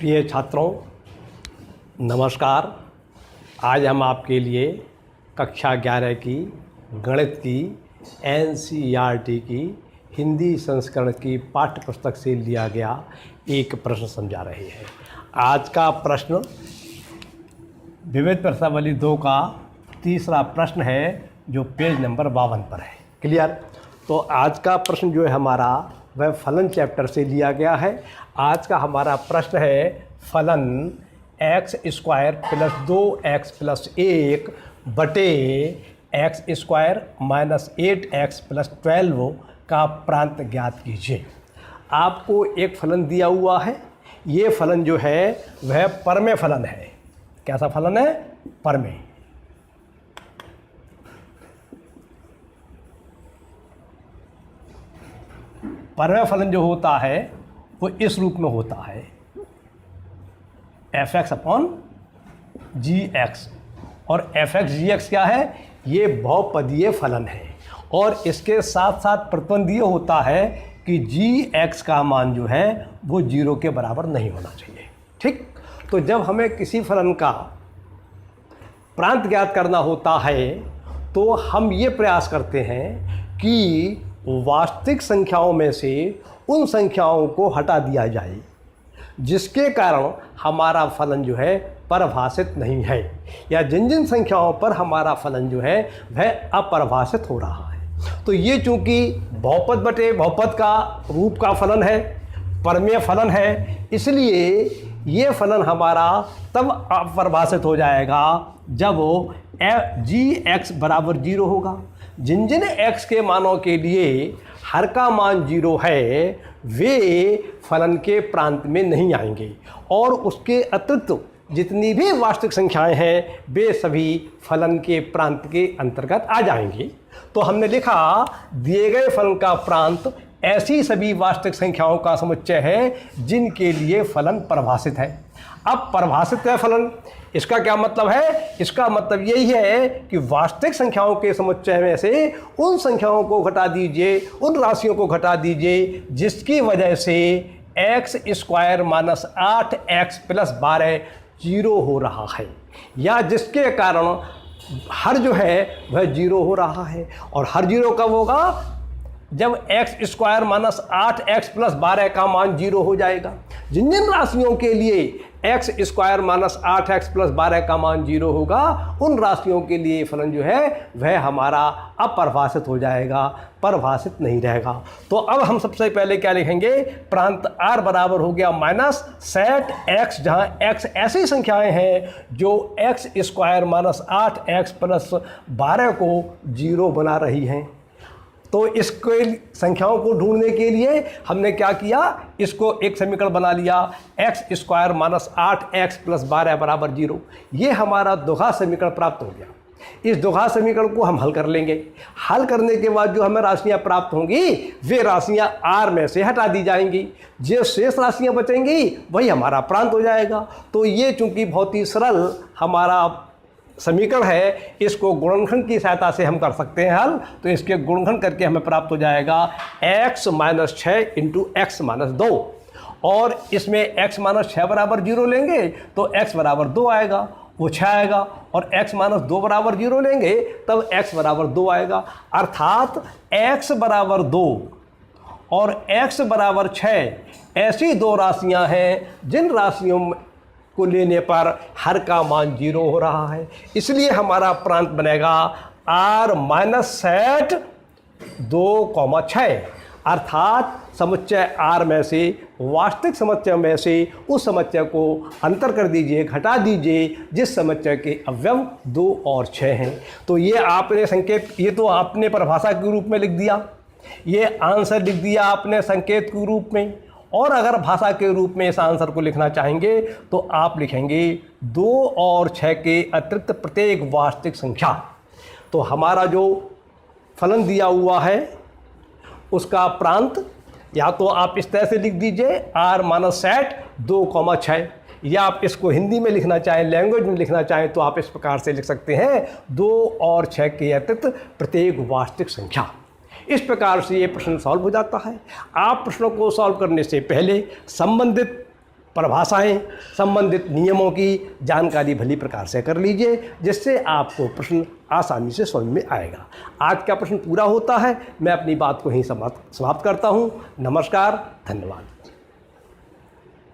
प्रिय छात्रों, नमस्कार। आज हम आपके लिए कक्षा 11 की गणित की NCERT की हिंदी संस्करण की पाठ्य पुस्तक से लिया गया एक प्रश्न समझा रहे हैं। आज का प्रश्न विविध प्रश्नावली 2 का तीसरा प्रश्न है, जो पेज नंबर 52 पर है। क्लियर? तो आज का प्रश्न जो है हमारा वह फलन चैप्टर से लिया गया है। आज का हमारा प्रश्न है फलन x² प्लस 2x प्लस 1 बटे x² माइनस 8x प्लस 12 का प्रांत ज्ञात कीजिए। आपको एक फलन दिया हुआ है। ये फलन जो है वह परमेय फलन है। कैसा फलन है? परमेय। परमेय फलन जो होता है वो इस रूप में होता है fx अपॉन gx। और fx gx क्या है? ये बहुपदीय फलन है और इसके साथ साथ प्रतिबंध ये होता है कि gx का मान जो है वो 0 के बराबर नहीं होना चाहिए। ठीक? तो जब हमें किसी फलन का प्रांत ज्ञात करना होता है तो हम ये प्रयास करते हैं कि वास्तविक संख्याओं में से उन संख्याओं को हटा दिया जाए जिसके कारण हमारा फलन जो है परिभाषित नहीं है, या जिन जिन संख्याओं पर हमारा फलन जो है वह अपरिभाषित हो रहा है। तो ये चूंकि बहुपद बटे बहुपद का रूप का फलन है, परमेय फलन है, इसलिए ये फलन हमारा तब अपरिभाषित हो जाएगा जब gx बराबर 0 होगा। जिन जिन x के मानों के लिए हर का मान 0 है वे फलन के प्रांत में नहीं आएंगे, और उसके अतिरिक्त जितनी भी वास्तविक संख्याएं हैं वे सभी फलन के प्रांत के अंतर्गत आ जाएंगी। तो हमने लिखा दिए गए फलन का प्रांत ऐसी सभी वास्तविक संख्याओं का समुच्चय है जिनके लिए फलन परिभाषित है। अब परिभाषित है फलन, इसका क्या मतलब है? इसका मतलब यही है कि वास्तविक संख्याओं के समुच्चय में से उन संख्याओं को घटा दीजिए, उन राशियों को घटा दीजिए जिसकी वजह से x² माइनस 8x प्लस 12 0 हो रहा है, या जिसके कारण हर जो है वह 0 हो रहा है। और हर 0 कब होगा? जब x² माइनस 8x प्लस 12 का मान 0 हो जाएगा। जिन जिन राशियों के लिए x² माइनस 8x प्लस 12 का मान 0 होगा उन राशियों के लिए फलन जो है वह हमारा अपरिभाषित हो जाएगा, परिभाषित नहीं रहेगा। तो अब हम सबसे पहले क्या लिखेंगे? प्रांत r बराबर हो गया माइनस सेट x, जहाँ x ऐसी संख्याएं हैं जो x² माइनस 8x प्लस 12 को 0 बना रही हैं। तो इसको संख्याओं को ढूंढने के लिए हमने क्या किया? इसको एक समीकरण बना लिया, x² माइनस 8x प्लस 12 बराबर 0। ये हमारा द्विघात समीकरण प्राप्त हो गया। इस द्विघात समीकरण को हम हल कर लेंगे। हल करने के बाद जो हमें राशियां प्राप्त होंगी वे राशियां r में से हटा दी जाएंगी। जो शेष राशियां बचेंगी वही हमारा प्रांत हो जाएगा। तो ये चूंकि बहुत ही सरल हमारा समीकरण है, इसको गुणनखंड की सहायता से हम कर सकते हैं हल। तो इसके गुणनखंड करके हमें प्राप्त हो जाएगा x minus 6 into x minus 2, और इसमें x माइनस 6 बराबर 0 लेंगे तो x बराबर 2 आएगा, वो 6 आएगा, और x माइनस 2 बराबर 0 लेंगे तब x बराबर 2 आएगा। अर्थात x बराबर 2 और x बराबर 6 ऐसी दो राशियां हैं जिन राशियों को लेने पर हर का मान 0 हो रहा है। इसलिए हमारा प्रांत बनेगा r माइनस सेट 2,6, अर्थात समुच्चय r में से वास्तविक समुच्चय में से उस समुच्चय को अंतर कर दीजिए, घटा दीजिए जिस समुच्चय के अवयव 2 और 6 हैं। तो ये आपने संकेत, ये तो आपने परिभाषा के रूप में लिख दिया, ये आंसर लिख दिया आपने संकेत के रूप में। और अगर भाषा के रूप में इस आंसर को लिखना चाहेंगे तो आप लिखेंगे 2 और 6 के अतिरिक्त प्रत्येक वास्तविक संख्या। तो हमारा जो फलन दिया हुआ है उसका प्रांत या तो आप इस तरह से लिख दीजिए r माइनस सेट 2,6, या आप इसको हिंदी में लिखना चाहें, लैंग्वेज में लिखना चाहें तो आप इस प्रकार से लिख सकते हैं 2 और 6 के अतिरिक्त प्रत्येक वास्तविक संख्या। इस प्रकार से ये प्रश्न सॉल्व हो जाता है। आप प्रश्नों को सॉल्व करने से पहले संबंधित परिभाषाएं, संबंधित नियमों की जानकारी भली प्रकार से कर लीजिए, जिससे आपको प्रश्न आसानी से समझ में आएगा। आज का प्रश्न पूरा होता है, मैं अपनी बात को यहीं समाप्त करता हूँ। नमस्कार, धन्यवाद।